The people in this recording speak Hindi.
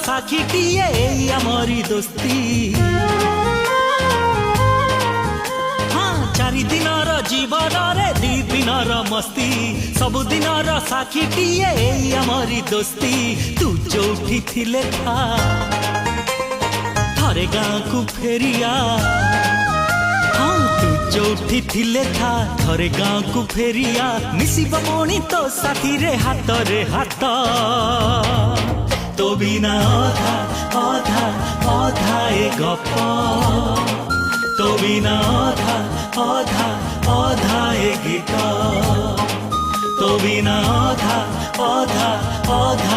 साखीटिए एई आमरी दोस्ती। हाँ चारि दिनर जीवन रे दी दिनर मस्ती, सब दिनर साखीटिए एई आमरी दोस्ती। तू जोठी थिले था थरे गाँ को फेरिया, हाँ तू जोठी थिले था थरे गाँ को फेरिया। मिसिब मोणी तो साथी रे हाथ रे हाथ, तो बिना अधा अधा अधा ए गप, तो बिना अधा अधा अधा ए गीत, तो बिना अधा अधा अधा